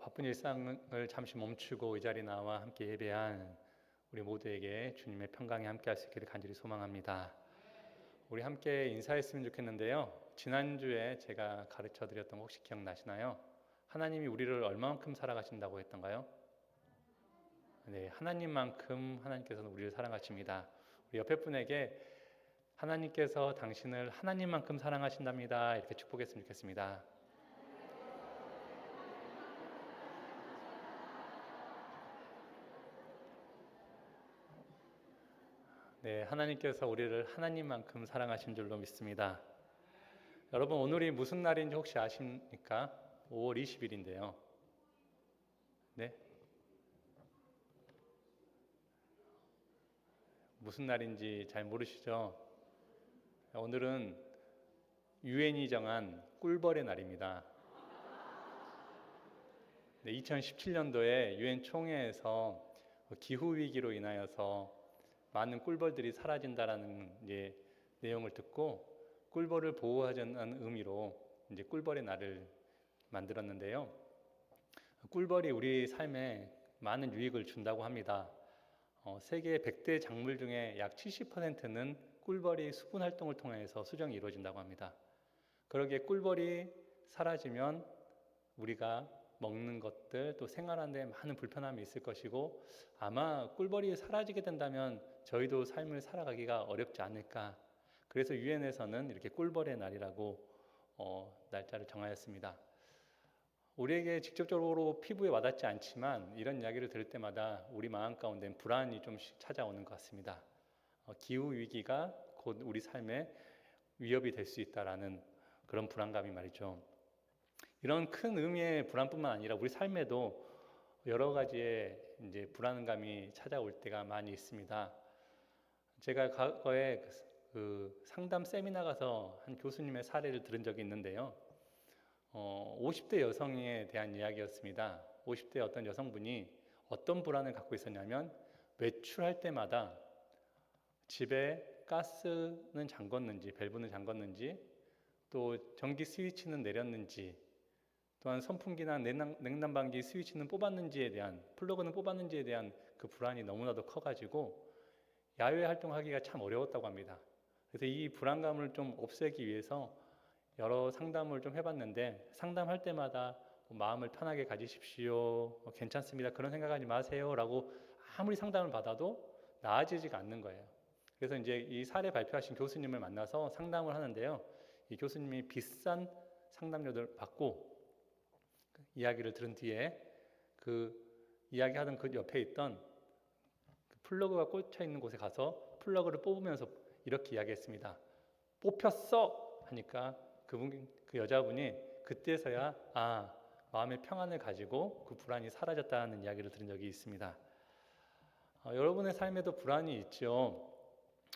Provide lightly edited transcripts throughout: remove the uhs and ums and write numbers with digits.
바쁜 일상을 잠시 멈추고 이 자리에 나와 함께 예배한 우리 모두에게 주님의 평강이 함께 할 수 있기를 간절히 소망합니다. 우리 함께 인사했으면 좋겠는데요. 지난주에 제가 가르쳐 드렸던 거 혹시 기억나시나요? 하나님이 우리를 얼마만큼 사랑하신다고 했던가요? 네, 하나님만큼 하나님께서는 우리를 사랑하십니다. 우리 옆에 분에게 하나님께서 당신을 하나님만큼 사랑하신답니다. 이렇게 축복했으면 좋겠습니다. 네, 하나님께서 우리를 하나님만큼 사랑하신 줄로 믿습니다. 여러분, 오늘이 무슨 날인지 혹시 아십니까? 5월 20일인데요. 네? 무슨 날인지 잘 모르시죠? 오늘은 유엔이 정한 꿀벌의 날입니다. 네, 2017년도에 유엔 총회에서 기후 위기로 인하여서 많은 꿀벌들이 사라진다라는 내용을 듣고 꿀벌을 보호하자는 의미로 이제 꿀벌의 날을 만들었는데요. 꿀벌이 우리 삶에 많은 유익을 준다고 합니다. 세계 100대 작물 중에 약 70%는 꿀벌이 수분 활동을 통해서 수정이 이루어진다고 합니다. 그러기에 꿀벌이 사라지면 우리가 먹는 것들 또 생활하는 데 많은 불편함이 있을 것이고 아마 꿀벌이 사라지게 된다면 저희도 삶을 살아가기가 어렵지 않을까. 그래서 유엔에서는 이렇게 꿀벌의 날이라고 날짜를 정하였습니다. 우리에게 직접적으로 피부에 와닿지 않지만 이런 이야기를 들을 때마다 우리 마음 가운데 불안이 좀씩 찾아오는 것 같습니다. 기후 위기가 곧 우리 삶에 위협이 될 수 있다라는 그런 불안감이 말이죠. 이런 큰 의미의 불안뿐만 아니라 우리 삶에도 여러 가지의 이제 불안감이 찾아올 때가 많이 있습니다. 제가 과거에 그 상담 세미나 가서 한 교수님의 사례를 들은 적이 있는데요. 50대 여성에 대한 이야기였습니다. 50대 어떤 여성분이 어떤 불안을 갖고 있었냐면 외출할 때마다 집에 가스는 잠궜는지 밸브는 잠궜는지 또 전기 스위치는 내렸는지 또한 선풍기나 냉난방기 스위치는 뽑았는지에 대한 플러그는 뽑았는지에 대한 그 불안이 너무나도 커가지고 야외 활동하기가 참 어려웠다고 합니다. 그래서 이 불안감을 좀 없애기 위해서 여러 상담을 좀 해봤는데 상담할 때마다 마음을 편하게 가지십시오, 괜찮습니다, 그런 생각하지 마세요 라고 아무리 상담을 받아도 나아지지가 않는 거예요. 그래서 이제 이 사례 발표하신 교수님을 만나서 상담을 하는데요. 이 교수님이 비싼 상담료를 받고 이야기를 들은 뒤에 그 이야기하던 그 옆에 있던 그 플러그가 꽂혀 있는 곳에 가서 플러그를 뽑으면서 이렇게 이야기했습니다. 뽑혔어! 하니까 그 여자분이 그때서야 마음의 평안을 가지고 그 불안이 사라졌다는 이야기를 들은 적이 있습니다. 여러분의 삶에도 불안이 있죠.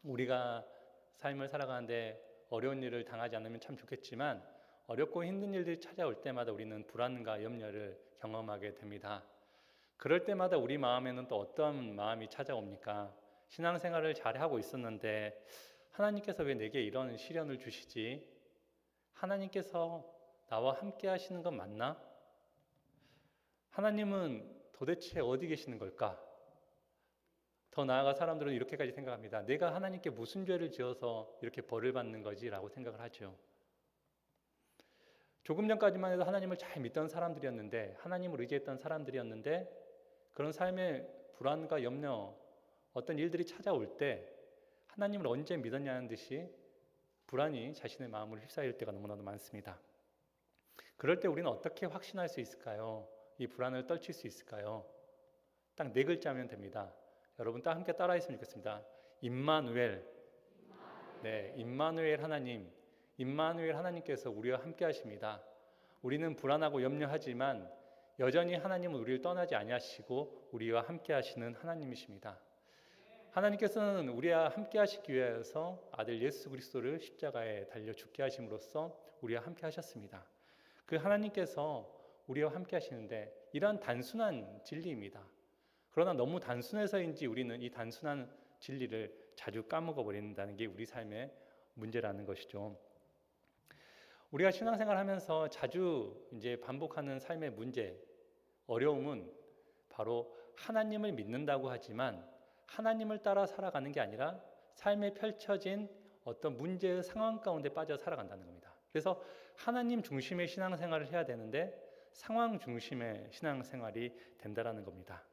우리가 삶을 살아가는데 어려운 일을 당하지 않으면 참 좋겠지만 어렵고 힘든 일들이 찾아올 때마다 우리는 불안과 염려를 경험하게 됩니다. 그럴 때마다 우리 마음에는 또 어떤 마음이 찾아옵니까? 신앙생활을 잘하고 있었는데 하나님께서 왜 내게 이런 시련을 주시지? 하나님께서 나와 함께 하시는 건 맞나? 하나님은 도대체 어디 계시는 걸까? 더 나아가 사람들은 이렇게까지 생각합니다. 내가 하나님께 무슨 죄를 지어서 이렇게 벌을 받는 거지? 라고 생각을 하죠. 조금 전까지만 해도 하나님을 잘 믿던 사람들이었는데 하나님을 의지했던 사람들이었는데 그런 삶의 불안과 염려, 어떤 일들이 찾아올 때 하나님을 언제 믿었냐는 듯이 불안이 자신의 마음을 휩싸일 때가 너무나도 많습니다. 그럴 때 우리는 어떻게 확신할 수 있을까요? 이 불안을 떨칠 수 있을까요? 딱 4글자면 됩니다. 여러분 딱 함께 따라했으면 좋겠습니다. 임마누엘. 네, 임마누엘 하나님. 임마누엘 하나님께서 우리와 함께 하십니다. 우리는 불안하고 염려하지만 여전히 하나님은 우리를 떠나지 아니하시고 우리와 함께 하시는 하나님이십니다. 하나님께서는 우리와 함께 하시기 위해서 아들 예수 그리스도를 십자가에 달려 죽게 하심으로써 우리와 함께 하셨습니다. 그 하나님께서 우리와 함께 하시는데 이러한 단순한 진리입니다. 그러나 너무 단순해서인지 우리는 이 단순한 진리를 자주 까먹어 버린다는 게 우리 삶의 문제라는 것이죠. 우리가 신앙생활 하면서 자주 이제 반복하는 삶의 문제, 어려움은 바로 하나님을 믿는다고 하지만 하나님을 따라 살아가는 게 아니라 삶에 펼쳐진 어떤 문제의 상황 가운데 빠져 살아간다는 겁니다. 그래서 하나님 중심의 신앙생활을 해야 되는데 상황 중심의 신앙생활이 된다라는 겁니다.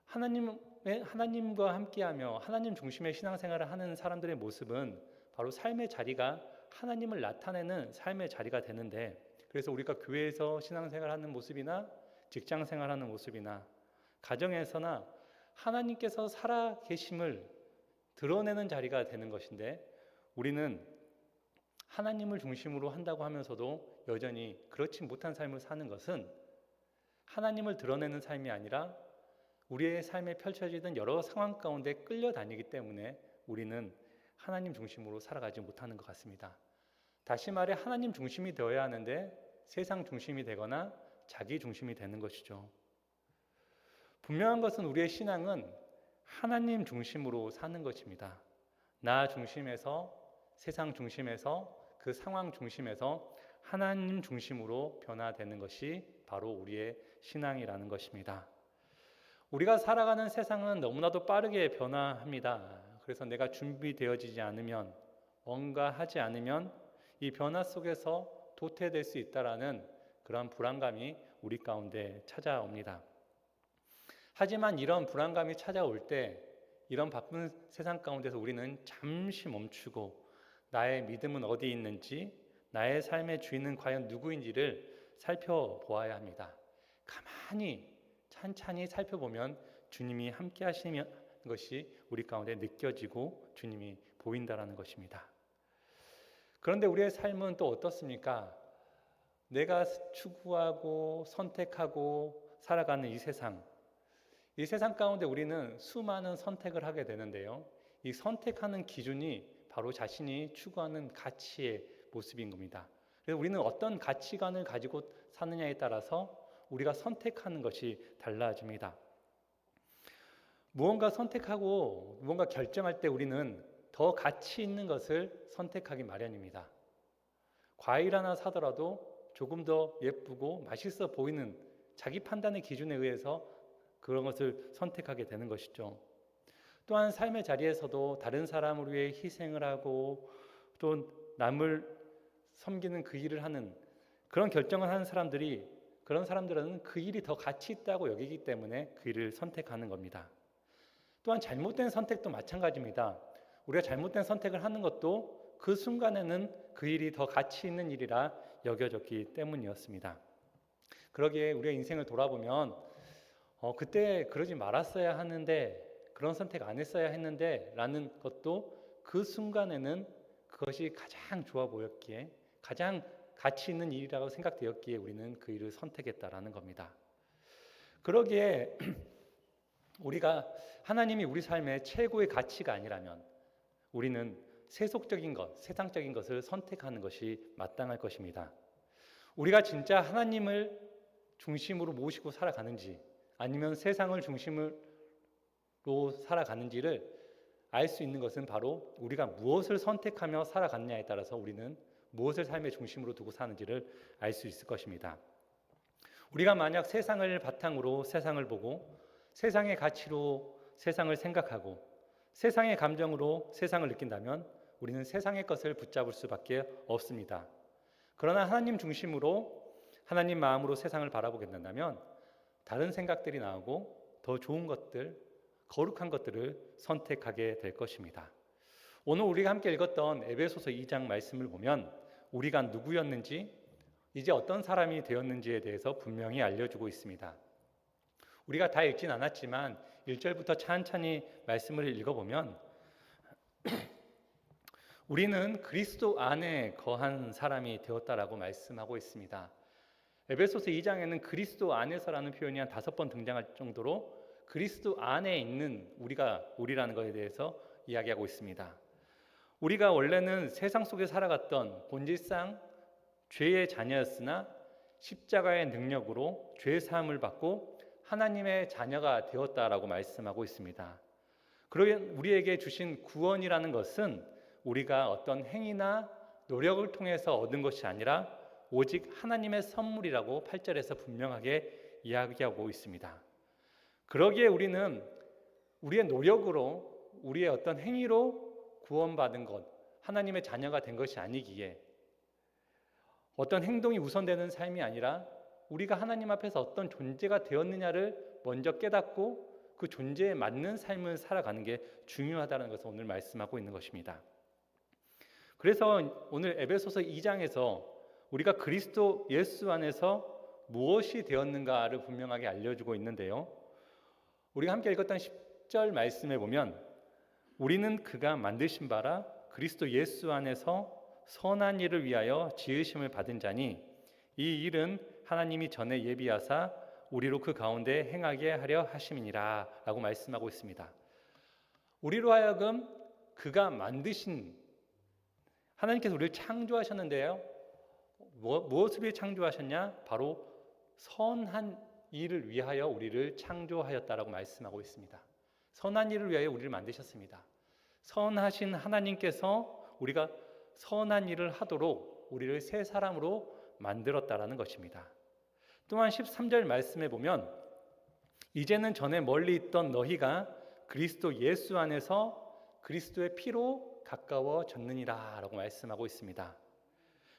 하나님과 함께하며 하나님 중심의 신앙생활을 하는 사람들의 모습은 바로 삶의 자리가 하나님을 나타내는 삶의 자리가 되는데, 그래서 우리가 교회에서 신앙생활하는 모습이나 직장생활하는 모습이나 가정에서나 하나님께서 살아 계심을 드러내는 자리가 되는 것인데, 우리는 하나님을 중심으로 한다고 하면서도 여전히 그렇지 못한 삶을 사는 것은 하나님을 드러내는 삶이 아니라 우리의 삶에 펼쳐지던 여러 상황 가운데 끌려다니기 때문에 우리는 하나님 중심으로 살아가지 못하는 것 같습니다. 다시 말해 하나님 중심이 되어야 하는데 세상 중심이 되거나 자기 중심이 되는 것이죠. 분명한 것은 우리의 신앙은 하나님 중심으로 사는 것입니다. 나 중심에서, 세상 중심에서, 그 상황 중심에서 하나님 중심으로 변화되는 것이 바로 우리의 신앙이라는 것입니다. 우리가 살아가는 세상은 너무나도 빠르게 변화합니다. 그래서 내가 준비되어지지 않으면, 뭔가 하지 않으면 이 변화 속에서 도태될 수 있다라는 그런 불안감이 우리 가운데 찾아옵니다. 하지만 이런 불안감이 찾아올 때, 이런 바쁜 세상 가운데서 우리는 잠시 멈추고 나의 믿음은 어디 있는지, 나의 삶의 주인은 과연 누구인지를 살펴보아야 합니다. 가만히 찬찬히 살펴보면 주님이 함께 하시는 것이 우리 가운데 느껴지고 주님이 보인다라는 것입니다. 그런데 우리의 삶은 또 어떻습니까? 내가 추구하고 선택하고 살아가는 이 세상 가운데 우리는 수많은 선택을 하게 되는데요. 이 선택하는 기준이 바로 자신이 추구하는 가치의 모습인 겁니다. 그래서 우리는 어떤 가치관을 가지고 사느냐에 따라서 우리가 선택하는 것이 달라집니다. 무언가 선택하고 무언가 결정할 때 우리는 더 가치 있는 것을 선택하기 마련입니다. 과일 하나 사더라도 조금 더 예쁘고 맛있어 보이는 자기 판단의 기준에 의해서 그런 것을 선택하게 되는 것이죠. 또한 삶의 자리에서도 다른 사람을 위해 희생을 하고 또 남을 섬기는 그 일을 하는 그런 결정을 하는 그런 사람들은 그 일이 더 가치 있다고 여기기 때문에 그 일을 선택하는 겁니다. 또한 잘못된 선택도 마찬가지입니다. 우리가 잘못된 선택을 하는 것도 그 순간에는 그 일이 더 가치 있는 일이라 여겨졌기 때문이었습니다. 그러기에 우리의 인생을 돌아보면 그때 그러지 말았어야 하는데, 그런 선택 안 했어야 했는데 라는 것도 그 순간에는 그것이 가장 좋아 보였기에, 가장 가치 있는 일이라고 생각되었기에 우리는 그 일을 선택했다라는 겁니다. 그러기에 우리가 하나님이 우리 삶의 최고의 가치가 아니라면 우리는 세속적인 것, 세상적인 것을 선택하는 것이 마땅할 것입니다. 우리가 진짜 하나님을 중심으로 모시고 살아가는지 아니면 세상을 중심으로 살아가는지를 알 수 있는 것은 바로 우리가 무엇을 선택하며 살아갔냐에 따라서 우리는 무엇을 삶의 중심으로 두고 사는지를 알 수 있을 것입니다. 우리가 만약 세상을 바탕으로 세상을 보고 세상의 가치로 세상을 생각하고 세상의 감정으로 세상을 느낀다면 우리는 세상의 것을 붙잡을 수밖에 없습니다. 그러나 하나님 중심으로 하나님 마음으로 세상을 바라보게 된다면 다른 생각들이 나오고 더 좋은 것들, 거룩한 것들을 선택하게 될 것입니다. 오늘 우리가 함께 읽었던 에베소서 2장 말씀을 보면 우리가 누구였는지, 이제 어떤 사람이 되었는지에 대해서 분명히 알려주고 있습니다. 우리가 다 읽진 않았지만 1절부터 찬찬히 말씀을 읽어보면 우리는 그리스도 안에 거한 사람이 되었다라고 말씀하고 있습니다. 에베소서 2장에는 그리스도 안에서라는 표현이 한 5번 등장할 정도로 그리스도 안에 있는 우리라는 것에 대해서 이야기하고 있습니다. 우리가 원래는 세상 속에 살아갔던 본질상 죄의 자녀였으나 십자가의 능력으로 죄 사함을 받고 하나님의 자녀가 되었다라고 말씀하고 있습니다. 그러기에 우리에게 주신 구원이라는 것은 우리가 어떤 행위나 노력을 통해서 얻은 것이 아니라 오직 하나님의 선물이라고 8절에서 분명하게 이야기하고 있습니다. 그러기에 우리는 우리의 노력으로, 우리의 어떤 행위로 구원받은 것, 하나님의 자녀가 된 것이 아니기에 어떤 행동이 우선되는 삶이 아니라 우리가 하나님 앞에서 어떤 존재가 되었느냐를 먼저 깨닫고 그 존재에 맞는 삶을 살아가는 게 중요하다는 것을 오늘 말씀하고 있는 것입니다. 그래서 오늘 에베소서 2장에서 우리가 그리스도 예수 안에서 무엇이 되었는가를 분명하게 알려주고 있는데요. 우리가 함께 읽었던 10절 말씀에 보면 우리는 그가 만드신 바라 그리스도 예수 안에서 선한 일을 위하여 지으심을 받은 자니 이 일은 하나님이 전에 예비하사 우리로 그 가운데 행하게 하려 하심이니라 라고 말씀하고 있습니다. 우리로 하여금 그가 만드신, 하나님께서 우리를 창조하셨는데요, 무엇을 위해 창조하셨냐? 바로 선한 일을 위하여 우리를 창조하였다라고 말씀하고 있습니다. 선한 일을 위하여 우리를 만드셨습니다. 선하신 하나님께서 우리가 선한 일을 하도록 우리를 새 사람으로 만들었다라는 것입니다. 또한 13절 말씀에 보면 이제는 전에 멀리 있던 너희가 그리스도 예수 안에서 그리스도의 피로 가까워졌느니라 라고 말씀하고 있습니다.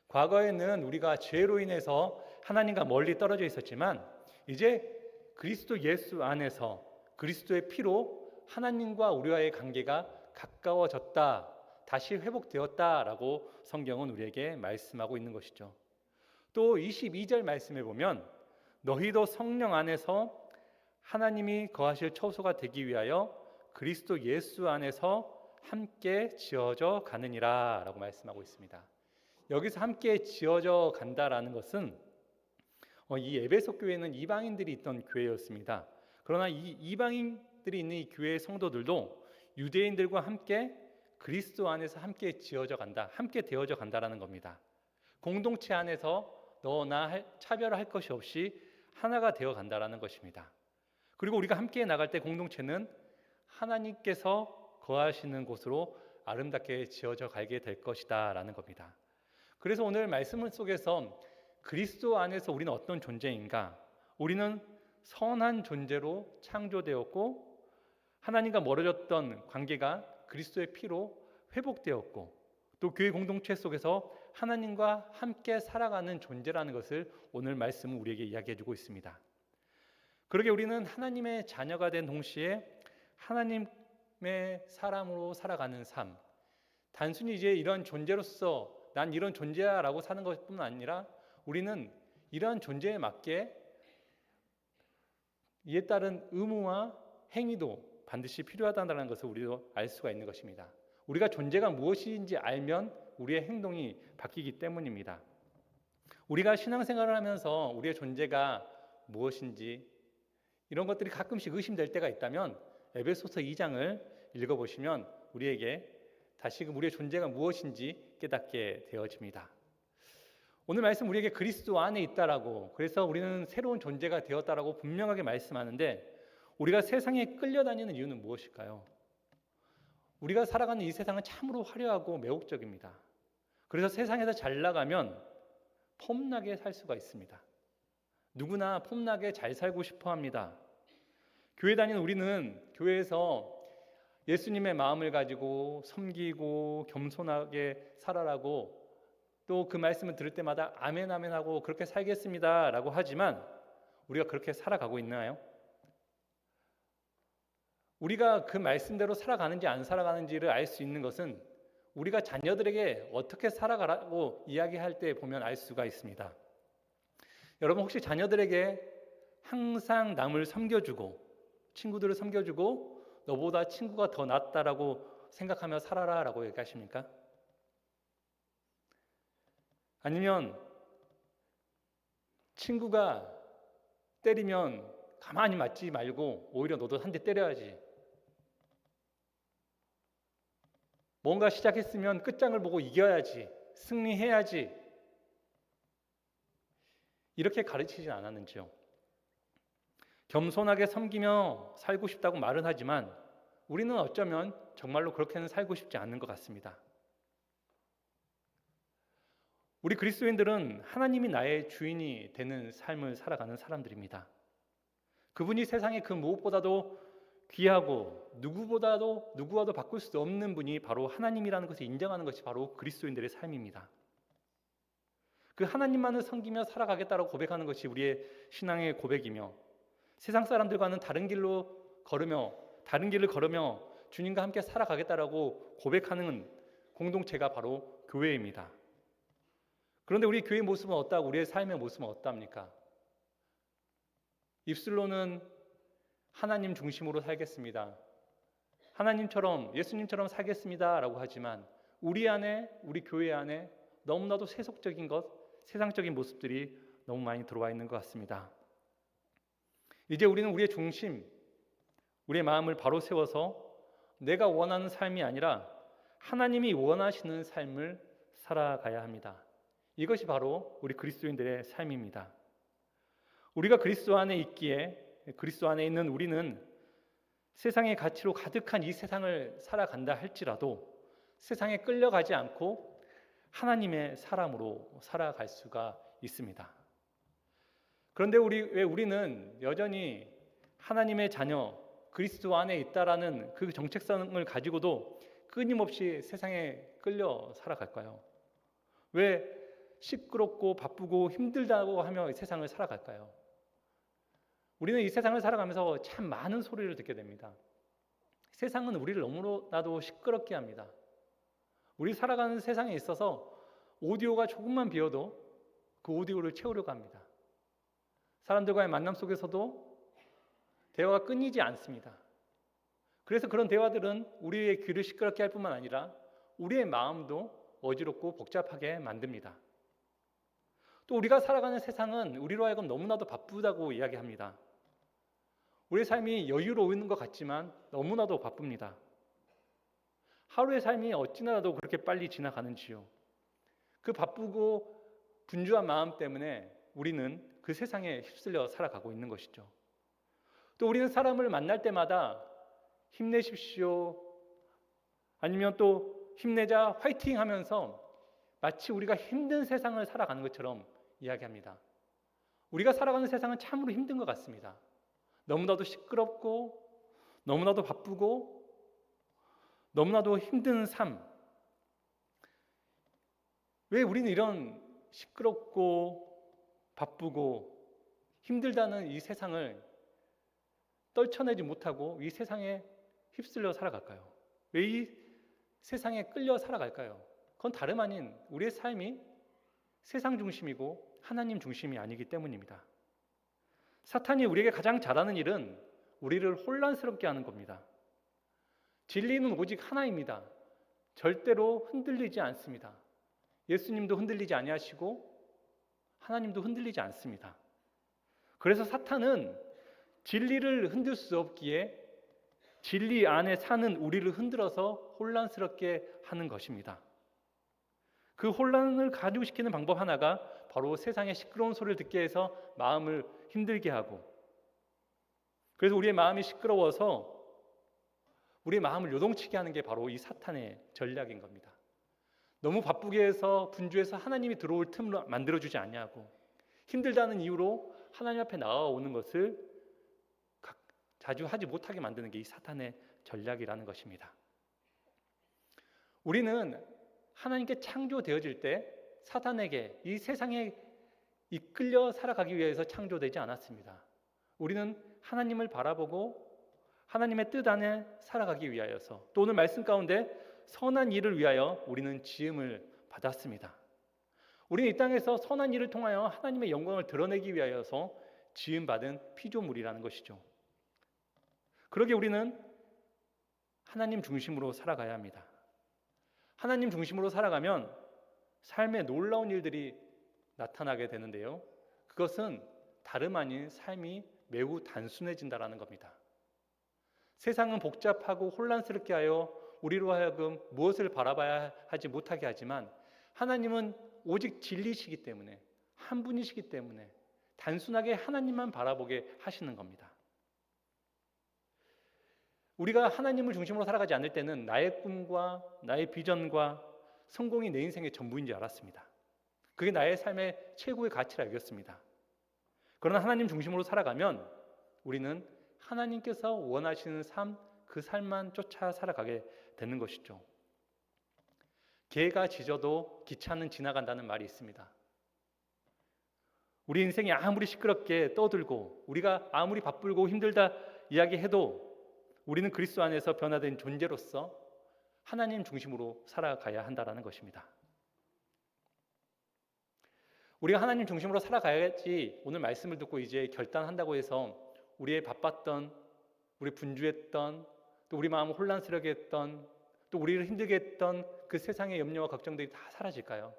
과거에는 우리가 죄로 인해서 하나님과 멀리 떨어져 있었지만 이제 그리스도 예수 안에서 그리스도의 피로 하나님과 우리와의 관계가 가까워졌다, 다시 회복되었다라고 성경은 우리에게 말씀하고 있는 것이죠. 또 22절 말씀에 보면 너희도 성령 안에서 하나님이 거하실 처소가 되기 위하여 그리스도 예수 안에서 함께 지어져 가느니라 라고 말씀하고 있습니다. 여기서 함께 지어져 간다라는 것은 이 에베소 교회는 이방인들이 있던 교회였습니다. 그러나 이 이방인들이 있는 이 교회의 성도들도 유대인들과 함께 그리스도 안에서 함께 지어져 간다, 함께 되어져 간다라는 겁니다. 공동체 안에서 너나 차별할 것이 없이 하나가 되어 간다라는 것입니다. 그리고 우리가 함께 나갈 때 공동체는 하나님께서 거하시는 곳으로 아름답게 지어져 가게 될 것이다 라는 겁니다. 그래서 오늘 말씀 속에서 그리스도 안에서 우리는 어떤 존재인가? 우리는 선한 존재로 창조되었고 하나님과 멀어졌던 관계가 그리스도의 피로 회복되었고 또 교회 공동체 속에서 하나님과 함께 살아가는 존재라는 것을 오늘 말씀은 우리에게 이야기해 주고 있습니다. 그러게 우리는 하나님의 자녀가 된 동시에 하나님의 사람으로 살아가는 삶, 단순히 이제 이런 존재로서 난 이런 존재야 라고 사는 것뿐 아니라 우리는 이러한 존재에 맞게 이에 따른 의무와 행위도 반드시 필요하다는 것을 우리도 알 수가 있는 것입니다. 우리가 존재가 무엇인지 알면 우리의 행동이 바뀌기 때문입니다. 우리가 신앙생활을 하면서 우리의 존재가 무엇인지 이런 것들이 가끔씩 의심될 때가 있다면 에베소서 2장을 읽어보시면 우리에게 다시금 우리의 존재가 무엇인지 깨닫게 되어집니다. 오늘 말씀 우리에게 그리스도 안에 있다라고, 그래서 우리는 새로운 존재가 되었다라고 분명하게 말씀하는데 우리가 세상에 끌려다니는 이유는 무엇일까요? 우리가 살아가는 이 세상은 참으로 화려하고 매혹적입니다. 그래서 세상에서 잘 나가면 폼나게 살 수가 있습니다. 누구나 폼나게 잘 살고 싶어 합니다. 교회 다니는 우리는 교회에서 예수님의 마음을 가지고 섬기고 겸손하게 살아라고 또 그 말씀을 들을 때마다 아멘 아멘 하고 그렇게 살겠습니다 라고 하지만 우리가 그렇게 살아가고 있나요? 우리가 그 말씀대로 살아가는지 안 살아가는지를 알 수 있는 것은 우리가 자녀들에게 어떻게 살아가라고 이야기할 때 보면 알 수가 있습니다. 여러분 혹시 자녀들에게 항상 남을 섬겨주고 친구들을 섬겨주고 너보다 친구가 더 낫다라고 생각하며 살아라 라고 얘기하십니까? 아니면 친구가 때리면 가만히 맞지 말고 오히려 너도 한 대 때려야지. 뭔가 시작했으면 끝장을 보고 이겨야지. 승리해야지. 이렇게 가르치진 않았는지요. 겸손하게 섬기며 살고 싶다고 말은 하지만 우리는 어쩌면 정말로 그렇게는 살고 싶지 않은 것 같습니다. 우리 그리스도인들은 하나님이 나의 주인이 되는 삶을 살아가는 사람들입니다. 그분이 세상에 그 무엇보다도 귀하고 누구와도 바꿀 수 없는 분이 바로 하나님이라는 것을 인정하는 것이 바로 그리스도인들의 삶입니다. 그 하나님만을 섬기며 살아가겠다고 고백하는 것이 우리의 신앙의 고백이며, 세상 사람들과는 다른 길을 걸으며 주님과 함께 살아가겠다라고 고백하는 공동체가 바로 교회입니다. 그런데 우리 교회의 모습은 어떠하고 우리의 삶의 모습은 어떠합니까? 입술로는 하나님 중심으로 살겠습니다, 하나님처럼 예수님처럼 살겠습니다 라고 하지만 우리 교회 안에 너무나도 세속적인 것, 세상적인 모습들이 너무 많이 들어와 있는 것 같습니다. 이제 우리는 우리의 중심, 우리의 마음을 바로 세워서 내가 원하는 삶이 아니라 하나님이 원하시는 삶을 살아가야 합니다. 이것이 바로 우리 그리스도인들의 삶입니다. 우리가 그리스도 안에 있기에, 그리스도 안에 있는 우리는 세상의 가치로 가득한 이 세상을 살아간다 할지라도 세상에 끌려가지 않고 하나님의 사람으로 살아갈 수가 있습니다. 그런데 왜 우리는 여전히 하나님의 자녀, 그리스도 안에 있다라는 그 정체성을 가지고도 끊임없이 세상에 끌려 살아갈까요? 왜 시끄럽고 바쁘고 힘들다고 하며 이 세상을 살아갈까요? 우리는 이 세상을 살아가면서 참 많은 소리를 듣게 됩니다. 세상은 우리를 너무나도 시끄럽게 합니다. 우리 살아가는 세상에 있어서 오디오가 조금만 비어도 그 오디오를 채우려고 합니다. 사람들과의 만남 속에서도 대화가 끊이지 않습니다. 그래서 그런 대화들은 우리의 귀를 시끄럽게 할 뿐만 아니라 우리의 마음도 어지럽고 복잡하게 만듭니다. 또 우리가 살아가는 세상은 우리로 하여금 너무나도 바쁘다고 이야기합니다. 우리의 삶이 여유로운 것 같지만 너무나도 바쁩니다. 하루의 삶이 어찌나도 그렇게 빨리 지나가는지요. 그 바쁘고 분주한 마음 때문에 우리는 그 세상에 휩쓸려 살아가고 있는 것이죠. 또 우리는 사람을 만날 때마다 힘내십시오, 아니면 또 힘내자, 화이팅 하면서 마치 우리가 힘든 세상을 살아가는 것처럼 이야기합니다. 우리가 살아가는 세상은 참으로 힘든 것 같습니다. 너무나도 시끄럽고 너무나도 바쁘고 너무나도 힘든 삶. 왜 우리는 이런 시끄럽고 바쁘고 힘들다는 이 세상을 떨쳐내지 못하고 이 세상에 휩쓸려 살아갈까요? 왜 이 세상에 끌려 살아갈까요? 그건 다름 아닌 우리의 삶이 세상 중심이고 하나님 중심이 아니기 때문입니다. 사탄이 우리에게 가장 잘하는 일은 우리를 혼란스럽게 하는 겁니다. 진리는 오직 하나입니다. 절대로 흔들리지 않습니다. 예수님도 흔들리지 아니하시고 하나님도 흔들리지 않습니다. 그래서 사탄은 진리를 흔들 수 없기에 진리 안에 사는 우리를 흔들어서 혼란스럽게 하는 것입니다. 그 혼란을 가중시키는 방법 하나가 바로 세상의 시끄러운 소리를 듣게 해서 마음을 힘들게 하고, 그래서 우리의 마음이 시끄러워서 우리의 마음을 요동치게 하는 게 바로 이 사탄의 전략인 겁니다. 너무 바쁘게 해서 분주해서 하나님이 들어올 틈을 만들어주지 않냐고, 힘들다는 이유로 하나님 앞에 나아오는 것을 자주 하지 못하게 만드는 게 이 사탄의 전략이라는 것입니다. 우리는 하나님께 창조되어질 때 사탄에게 이 세상에 이끌려 살아가기 위해서 창조되지 않았습니다. 우리는 하나님을 바라보고 하나님의 뜻 안에 살아가기 위하여서, 또 오늘 말씀 가운데 선한 일을 위하여 우리는 지음을 받았습니다. 우리는 이 땅에서 선한 일을 통하여 하나님의 영광을 드러내기 위하여서 지음받은 피조물이라는 것이죠. 그러기에 우리는 하나님 중심으로 살아가야 합니다. 하나님 중심으로 살아가면 삶에 놀라운 일들이 나타나게 되는데요, 그것은 다름 아닌 삶이 매우 단순해진다라는 겁니다. 세상은 복잡하고 혼란스럽게 하여 우리로 하여금 무엇을 바라봐야 하지 못하게 하지만 하나님은 오직 진리시기 때문에, 한 분이시기 때문에 단순하게 하나님만 바라보게 하시는 겁니다. 우리가 하나님을 중심으로 살아가지 않을 때는 나의 꿈과 나의 비전과 성공이 내 인생의 전부인 줄 알았습니다. 그게 나의 삶의 최고의 가치를 알겠습니다. 그러나 하나님 중심으로 살아가면 우리는 하나님께서 원하시는 삶, 그 삶만 쫓아 살아가게 되는 것이죠. 개가 짖어도 기차는 지나간다는 말이 있습니다. 우리 인생이 아무리 시끄럽게 떠들고 우리가 아무리 바쁘고 힘들다 이야기해도 우리는 그리스도 안에서 변화된 존재로서 하나님 중심으로 살아가야 한다는 것입니다. 우리가 하나님 중심으로 살아가야지 오늘 말씀을 듣고 이제 결단한다고 해서 우리의 바빴던, 우리 분주했던, 또 우리 마음을 혼란스럽게 했던, 또 우리를 힘들게 했던 그 세상의 염려와 걱정들이 다 사라질까요?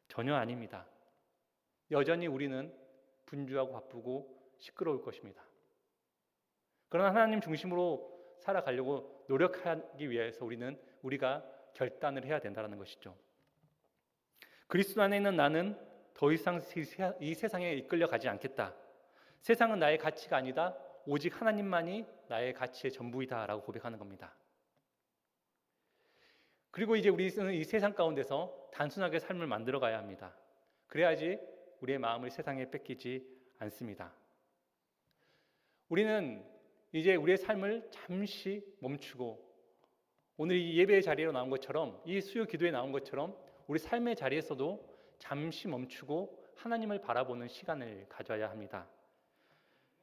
전혀 아닙니다. 여전히 우리는 분주하고 바쁘고 시끄러울 것입니다. 그러나 하나님 중심으로 살아가려고 노력하기 위해서 우리가 결단을 해야 된다는 것이죠. 그리스도 안에 있는 나는 더 이상 이 세상에 이끌려 가지 않겠다. 세상은 나의 가치가 아니다. 오직 하나님만이 나의 가치의 전부이다라고 고백하는 겁니다. 그리고 이제 우리는 이 세상 가운데서 단순하게 삶을 만들어 가야 합니다. 그래야지 우리의 마음을 세상에 뺏기지 않습니다. 우리는 이제 우리의 삶을 잠시 멈추고 오늘 이 예배의 자리로 나온 것처럼 이 수요 기도에 나온 것처럼 우리 삶의 자리에서도 잠시 멈추고 하나님을 바라보는 시간을 가져야 합니다.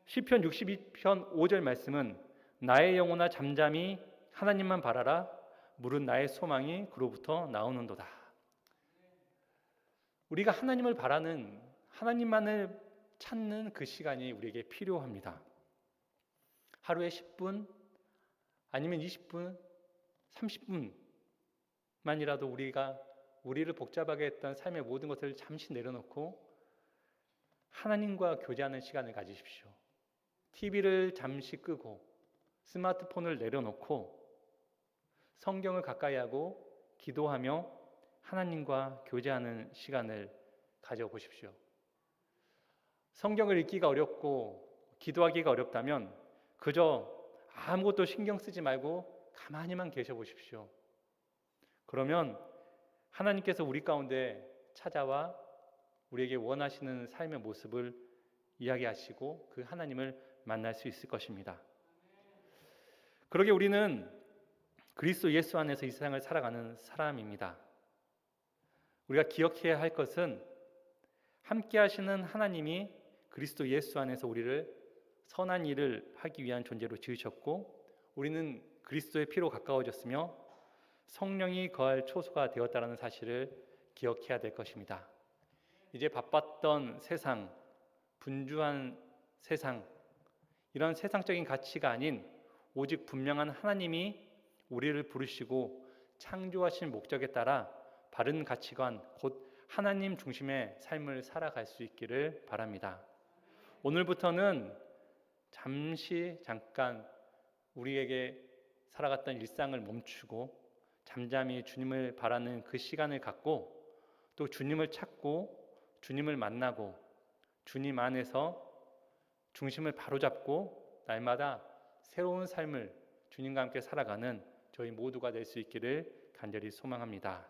시편 62편 5절 말씀은 나의 영혼아 잠잠히 하나님만 바라라 물은 나의 소망이 그로부터 나오는도다. 우리가 하나님을 바라는 하나님만을 찾는 그 시간이 우리에게 필요합니다. 하루에 10분 아니면 20분, 30분만이라도 우리를 복잡하게 했던 삶의 모든 것을 잠시 내려놓고 하나님과 교제하는 시간을 가지십시오. TV를 잠시 끄고 스마트폰을 내려놓고 성경을 가까이 하고 기도하며 하나님과 교제하는 시간을 가져보십시오. 성경을 읽기가 어렵고 기도하기가 어렵다면 그저 아무것도 신경 쓰지 말고 가만히만 계셔 보십시오. 그러면 하나님께서 우리 가운데 찾아와 우리에게 원하시는 삶의 모습을 이야기하시고 그 하나님을 만날 수 있을 것입니다. 그러게 우리는 그리스도 예수 안에서 이 세상을 살아가는 사람입니다. 우리가 기억해야 할 것은 함께 하시는 하나님이 그리스도 예수 안에서 우리를 선한 일을 하기 위한 존재로 지으셨고 우리는 그리스도의 피로 가까워졌으며 성령이 거할 초소가 되었다는 사실을 기억해야 될 것입니다. 이제 바빴던 세상, 분주한 세상, 이런 세상적인 가치가 아닌 오직 분명한 하나님이 우리를 부르시고 창조하신 목적에 따라 바른 가치관, 곧 하나님 중심의 삶을 살아갈 수 있기를 바랍니다. 오늘부터는 잠깐 우리에게 살아갔던 일상을 멈추고 잠잠히 주님을 바라는 그 시간을 갖고 또 주님을 찾고 주님을 만나고 주님 안에서 중심을 바로잡고 날마다 새로운 삶을 주님과 함께 살아가는 저희 모두가 될 수 있기를 간절히 소망합니다.